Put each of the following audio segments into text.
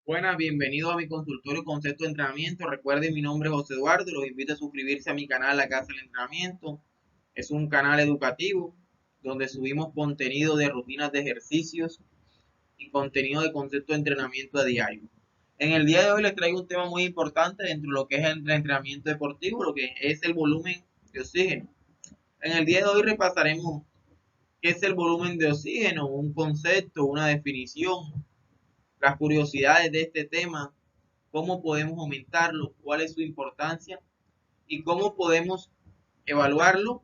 Buenas, bienvenido a mi consultorio Concepto de Entrenamiento. Recuerden, mi nombre es José Eduardo. Los invito a suscribirse a mi canal La Casa del Entrenamiento. Es un canal educativo donde subimos contenido de rutinas de ejercicios y contenido de concepto de entrenamiento a diario. En el día de hoy les traigo un tema muy importante dentro de lo que es el entrenamiento deportivo, lo que es el volumen de oxígeno. En el día de hoy repasaremos qué es el volumen de oxígeno, un concepto, una definición, las curiosidades de este tema, cómo podemos aumentarlo, cuál es su importancia y cómo podemos evaluarlo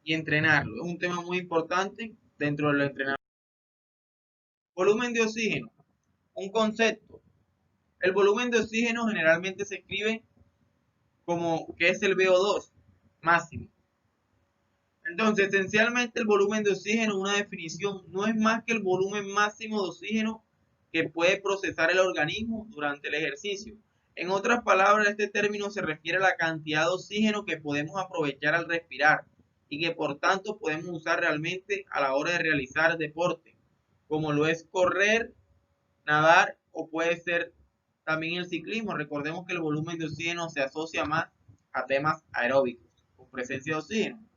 y entrenarlo. Es un tema muy importante dentro del entrenamiento. Volumen de oxígeno, un concepto. El volumen de oxígeno generalmente se escribe como que es el VO2 máximo. Entonces, esencialmente el volumen de oxígeno, una definición, no es más que el volumen máximo de oxígeno que puede procesar el organismo durante el ejercicio. En otras palabras, este término se refiere a la cantidad de oxígeno que podemos aprovechar al respirar y que por tanto podemos usar realmente a la hora de realizar deporte, como lo es correr, nadar o puede ser también el ciclismo. Recordemos que el volumen de oxígeno se asocia más a temas aeróbicos, con presencia de oxígeno.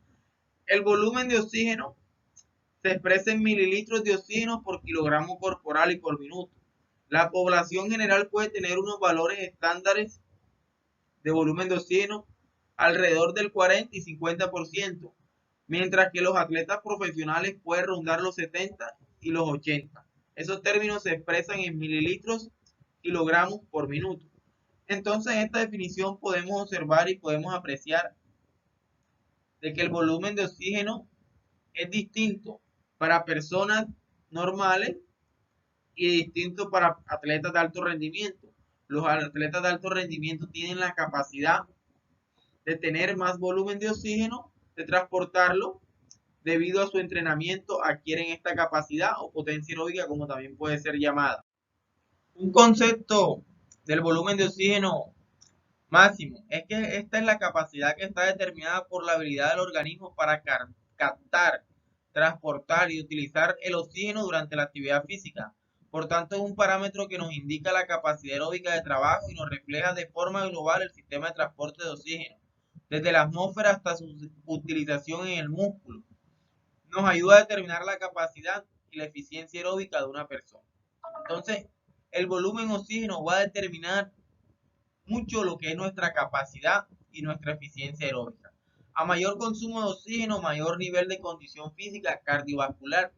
El volumen de oxígeno se expresa en mililitros de oxígeno por kilogramo corporal y por minuto. La población general puede tener unos valores estándares de volumen de oxígeno alrededor del 40 y 50%, mientras que los atletas profesionales pueden rondar los 70 y los 80. Esos términos se expresan en mililitros kilogramos por minuto. Entonces, en esta definición podemos observar y podemos apreciar de que el volumen de oxígeno es distinto para personas normales y distinto para atletas de alto rendimiento. Los atletas de alto rendimiento tienen la capacidad de tener más volumen de oxígeno, de transportarlo, debido a su entrenamiento adquieren esta capacidad o potencia aeróbica, como también puede ser llamada. Un concepto del volumen de oxígeno máximo es que esta es la capacidad que está determinada por la habilidad del organismo para captar, transportar y utilizar el oxígeno durante la actividad física. Por tanto, es un parámetro que nos indica la capacidad aeróbica de trabajo y nos refleja de forma global el sistema de transporte de oxígeno, desde la atmósfera hasta su utilización en el músculo. Nos ayuda a determinar la capacidad y la eficiencia aeróbica de una persona. Entonces, el volumen oxígeno va a determinar mucho lo que es nuestra capacidad y nuestra eficiencia aeróbica. A mayor consumo de oxígeno, mayor nivel de condición física cardiovascular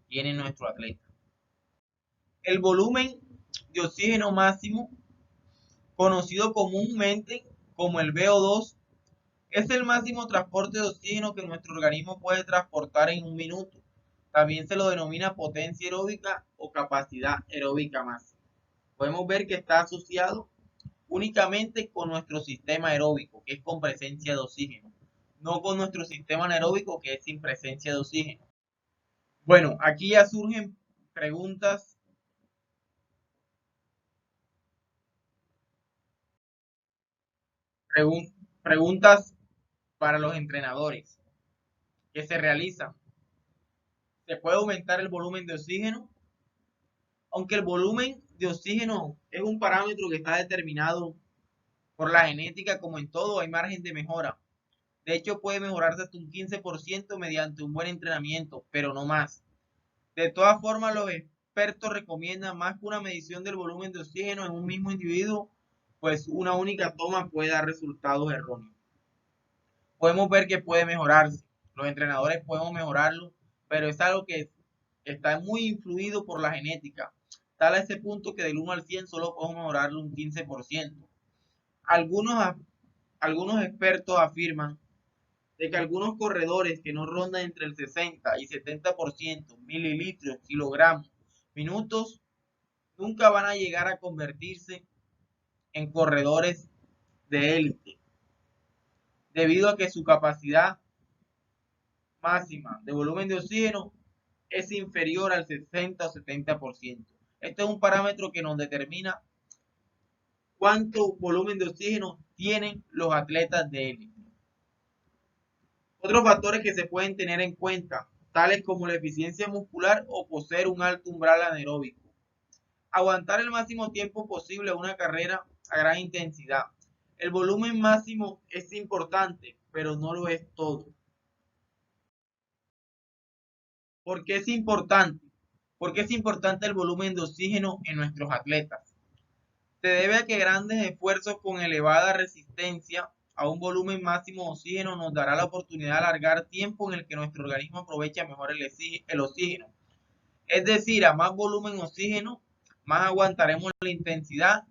tiene nuestro atleta. El volumen de oxígeno máximo, conocido comúnmente como el VO2, es el máximo transporte de oxígeno que nuestro organismo puede transportar en un minuto. También se lo denomina potencia aeróbica o capacidad aeróbica máxima. Podemos ver que está asociado únicamente con nuestro sistema aeróbico, que es con presencia de oxígeno, no con nuestro sistema anaeróbico, que es sin presencia de oxígeno. Bueno, aquí ya surgen preguntas, pregun preguntas para los entrenadores que se realizan. ¿Se puede aumentar el volumen de oxígeno? Aunque el volumen de oxígeno es un parámetro que está determinado por la genética, como en todo, hay margen de mejora. De hecho, puede mejorarse hasta un 15% mediante un buen entrenamiento, pero no más. De todas formas, los expertos recomiendan más que una medición del volumen de oxígeno en un mismo individuo, pues una única toma puede dar resultados erróneos. Podemos ver que puede mejorarse, los entrenadores podemos mejorarlo, pero es algo que está muy influido por la genética, tal a ese punto que del 1 al 100 solo podemos mejorarlo un 15%. Algunos, algunos expertos afirman de que algunos corredores que no rondan entre el 60 y 70% mililitros, kilogramos, minutos, nunca van a llegar a convertirse en corredores de élite, debido a que su capacidad máxima de volumen de oxígeno es inferior al 60 o 70%. Este es un parámetro que nos determina cuánto volumen de oxígeno tienen los atletas de élite. Otros factores que se pueden tener en cuenta, tales como la eficiencia muscular o poseer un alto umbral anaeróbico. Aguantar el máximo tiempo posible una carrera a gran intensidad. El volumen máximo es importante, pero no lo es todo. ¿Por qué es importante? ¿Por qué es importante el volumen de oxígeno en nuestros atletas? Se debe a que grandes esfuerzos con elevada resistencia a un volumen máximo de oxígeno nos dará la oportunidad de alargar tiempo en el que nuestro organismo aprovecha mejor el oxígeno. Es decir, a más volumen de oxígeno, más aguantaremos la intensidad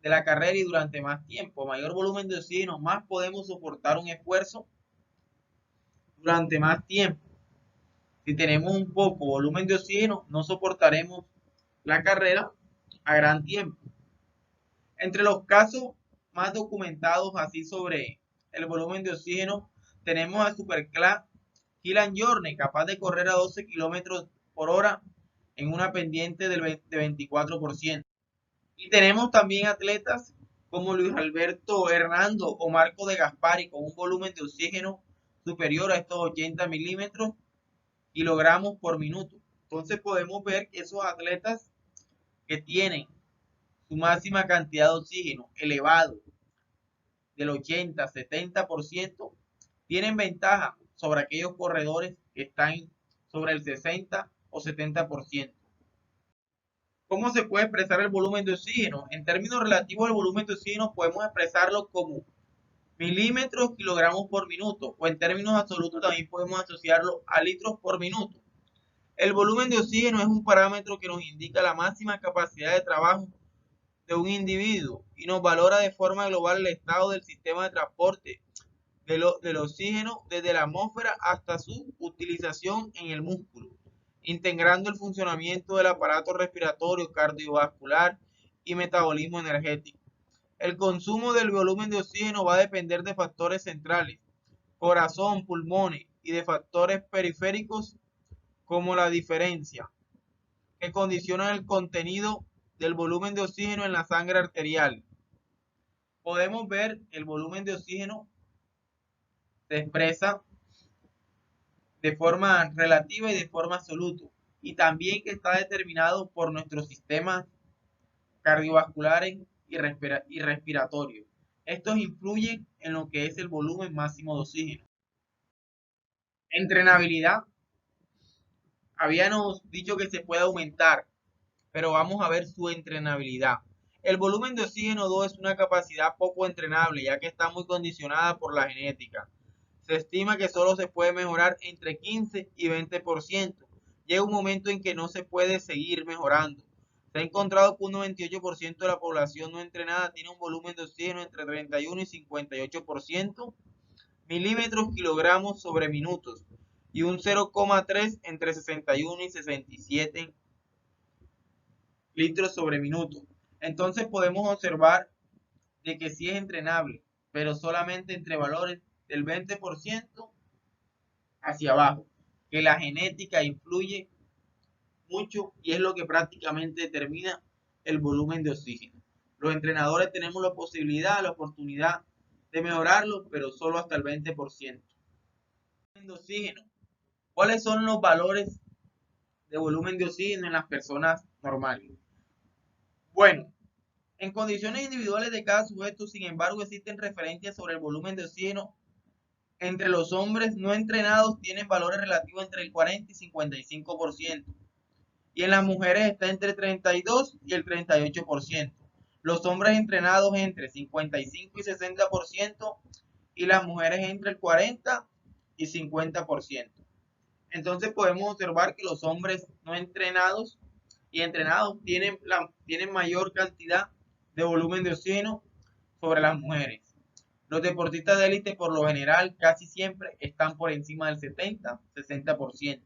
de la carrera y durante más tiempo. A mayor volumen de oxígeno, más podemos soportar un esfuerzo durante más tiempo. Si tenemos un poco volumen de oxígeno, no soportaremos la carrera a gran tiempo. Entre los casos más documentados así sobre el volumen de oxígeno, tenemos a Superclass Kylian Jornet, capaz de correr a 12 kilómetros por hora en una pendiente de 24%. Y tenemos también atletas como Luis Alberto Hernando o Marco de Gaspari con un volumen de oxígeno superior a estos 80 kilogramos por minuto. Entonces podemos ver que esos atletas que tienen su máxima cantidad de oxígeno elevado del 80-70% tienen ventaja sobre aquellos corredores que están sobre el 60 o 70%. ¿Cómo se puede expresar el volumen de oxígeno? En términos relativos al volumen de oxígeno podemos expresarlo como milímetros kilogramos por minuto, o en términos absolutos también podemos asociarlo a litros por minuto. El volumen de oxígeno es un parámetro que nos indica la máxima capacidad de trabajo de un individuo y nos valora de forma global el estado del sistema de transporte del oxígeno desde la atmósfera hasta su utilización en el músculo, integrando el funcionamiento del aparato respiratorio, cardiovascular y metabolismo energético. El consumo del volumen de oxígeno va a depender de factores centrales, corazón, pulmones, y de factores periféricos como la diferencia, que condicionan el contenido del volumen de oxígeno en la sangre arterial. Podemos ver el volumen de oxígeno se expresa de forma relativa y de forma absoluta, y también que está determinado por nuestros sistemas cardiovasculares y respiratorios. Estos influyen en lo que es el volumen máximo de oxígeno. Entrenabilidad. Habíamos dicho que se puede aumentar, pero vamos a ver su entrenabilidad. El volumen de oxígeno 2 es una capacidad poco entrenable, ya que está muy condicionada por la genética. Se estima que solo se puede mejorar entre 15 y 20%. Llega un momento en que no se puede seguir mejorando. Se ha encontrado que un 98% de la población no entrenada tiene un volumen de oxígeno entre 31 y 58% milímetros kilogramos sobre minutos y un 0,3 entre 61 y 67 litros sobre minuto. Entonces podemos observar de que sí es entrenable, pero solamente entre valores del 20% hacia abajo, que la genética influye mucho y es lo que prácticamente determina el volumen de oxígeno. Los entrenadores tenemos la posibilidad, la oportunidad de mejorarlo, pero solo hasta el 20%. De oxígeno. ¿Cuáles son los valores de volumen de oxígeno en las personas normales? Bueno, en condiciones individuales de cada sujeto, sin embargo, existen referencias sobre el volumen de oxígeno. Entre los hombres no entrenados tienen valores relativos entre el 40 y 55%. Y en las mujeres está entre 32 y el 38%. Los hombres entrenados entre 55 y 60% y las mujeres entre el 40 y 50%. Entonces podemos observar que los hombres no entrenados y entrenados tienen mayor cantidad de volumen de oxígeno sobre las mujeres. Los deportistas de élite por lo general casi siempre están por encima del 70-60%,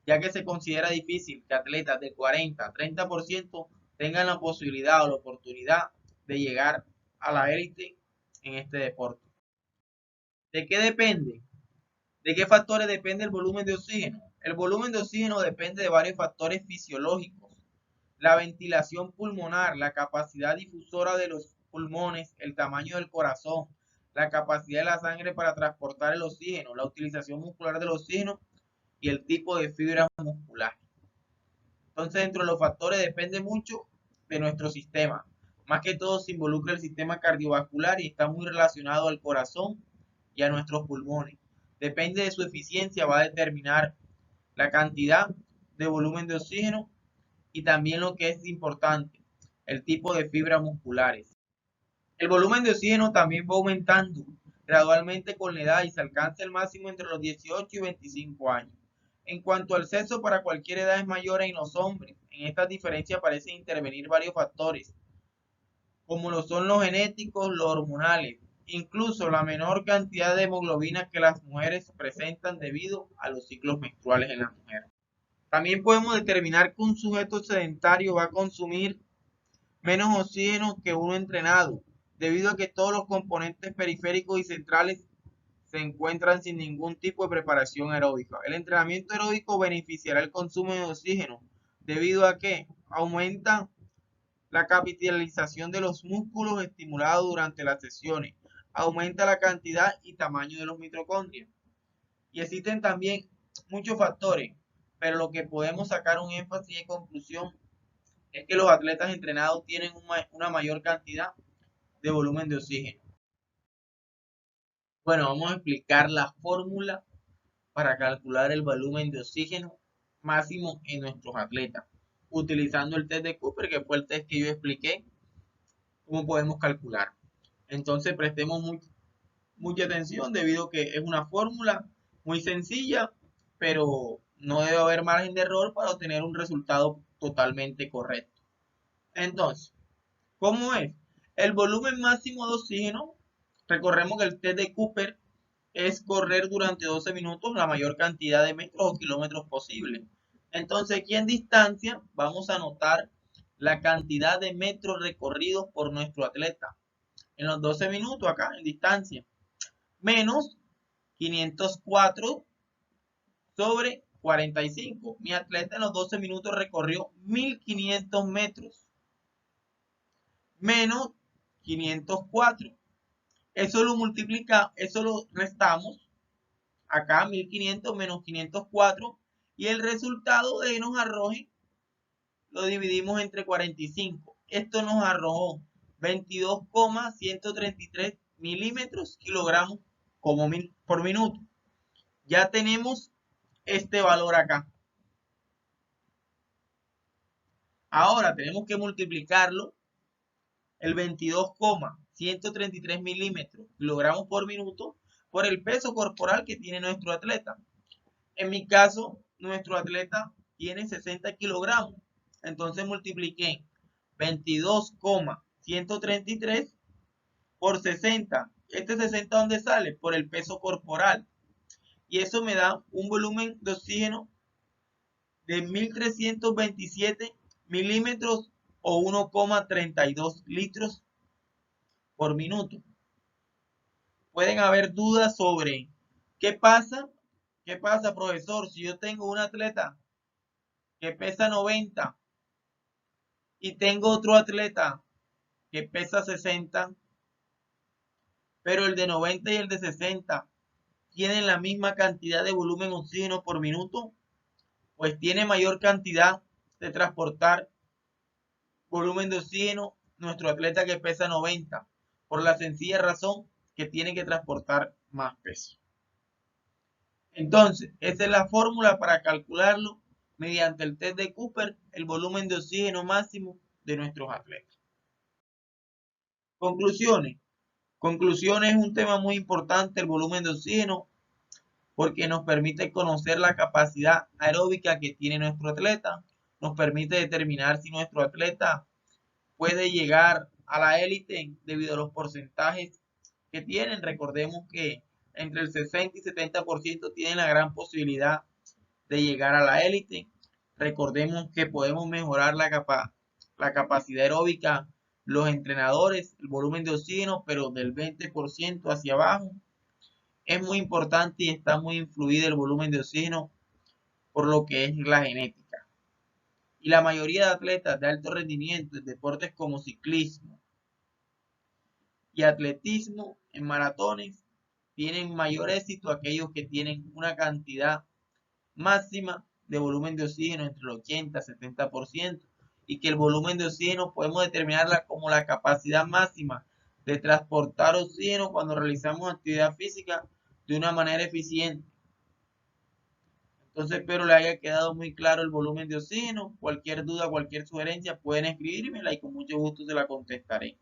ya que se considera difícil que atletas de 40-30% tengan la posibilidad o la oportunidad de llegar a la élite en este deporte. ¿De qué depende? ¿De qué factores depende el volumen de oxígeno? El volumen de oxígeno depende de varios factores fisiológicos. La ventilación pulmonar, la capacidad difusora de los pulmones, el tamaño del corazón, la capacidad de la sangre para transportar el oxígeno, la utilización muscular del oxígeno y el tipo de fibra muscular. Entonces, dentro de los factores depende mucho de nuestro sistema. Más que todo se involucra el sistema cardiovascular y está muy relacionado al corazón y a nuestros pulmones. Depende de su eficiencia, va a determinar la cantidad de volumen de oxígeno y también lo que es importante, el tipo de fibras musculares. El volumen de oxígeno también va aumentando gradualmente con la edad y se alcanza el máximo entre los 18 y 25 años. En cuanto al sexo, para cualquier edad es mayor en los hombres. En estas diferencias parecen intervenir varios factores, como lo son los genéticos, los hormonales, incluso la menor cantidad de hemoglobina que las mujeres presentan debido a los ciclos menstruales en las mujeres. También podemos determinar que un sujeto sedentario va a consumir menos oxígeno que uno entrenado, debido a que todos los componentes periféricos y centrales se encuentran sin ningún tipo de preparación aeróbica. El entrenamiento aeróbico beneficiará el consumo de oxígeno, debido a que aumenta la capitalización de los músculos estimulados durante las sesiones, aumenta la cantidad y tamaño de los mitocondrias. Y existen también muchos factores, pero lo que podemos sacar un énfasis y conclusión es que los atletas entrenados tienen una mayor cantidad de volumen de oxígeno. Bueno, vamos a explicar la fórmula para calcular el volumen de oxígeno máximo en nuestros atletas, utilizando el test de Cooper, que fue el test que yo expliqué, cómo podemos calcular. Entonces prestemos mucha atención debido a que es una fórmula muy sencilla, pero no debe haber margen de error para obtener un resultado totalmente correcto. Entonces, ¿cómo es? El volumen máximo de oxígeno, recordemos que el test de Cooper es correr durante 12 minutos la mayor cantidad de metros o kilómetros posible. Entonces aquí en distancia vamos a anotar la cantidad de metros recorridos por nuestro atleta en los 12 minutos acá en distancia, menos 504 sobre 45. Mi atleta en los 12 minutos recorrió 1500 metros, menos 504. Eso lo multiplica, eso lo restamos acá, 1500 menos 504, y el resultado de nos arroje lo dividimos entre 45. Esto nos arrojó 22,133 milímetros kilogramos por minuto. Ya tenemos este valor acá. Ahora tenemos que multiplicarlo el 22,133 milímetros kilogramos por minuto por el peso corporal que tiene nuestro atleta. En mi caso, nuestro atleta tiene 60 kilogramos. Entonces multipliqué 22,133 por 60. Este 60, ¿dónde sale? Por el peso corporal. Y eso me da un volumen de oxígeno de 1327 milímetros o 1,32 litros por minuto. Pueden haber dudas sobre qué pasa, profesor, si yo tengo un atleta que pesa 90 y tengo otro atleta que pesa 60, pero el de 90 y el de 60 tienen la misma cantidad de volumen de oxígeno por minuto, pues tiene mayor cantidad de transportar volumen de oxígeno nuestro atleta que pesa 90, por la sencilla razón que tiene que transportar más peso. Entonces, esa es la fórmula para calcularlo mediante el test de Cooper, el volumen de oxígeno máximo de nuestros atletas. Conclusiones. Conclusiones es un tema muy importante, el volumen de oxígeno, porque nos permite conocer la capacidad aeróbica que tiene nuestro atleta, nos permite determinar si nuestro atleta puede llegar a la élite debido a los porcentajes que tienen. Recordemos que entre el 60 y 70% tienen la gran posibilidad de llegar a la élite. Recordemos que podemos mejorar la capacidad aeróbica los entrenadores, el volumen de oxígeno, pero del 20% hacia abajo. Es muy importante y está muy influido el volumen de oxígeno por lo que es la genética. Y la mayoría de atletas de alto rendimiento en deportes como ciclismo y atletismo en maratones tienen mayor éxito aquellos que tienen una cantidad máxima de volumen de oxígeno entre el 80 y 70%, y que el volumen de oxígeno podemos determinarla como la capacidad máxima de transportar oxígeno cuando realizamos actividad física de una manera eficiente. Entonces espero le haya quedado muy claro el volumen de oxígeno. Cualquier duda, cualquier sugerencia pueden escribírmela y con mucho gusto se la contestaré.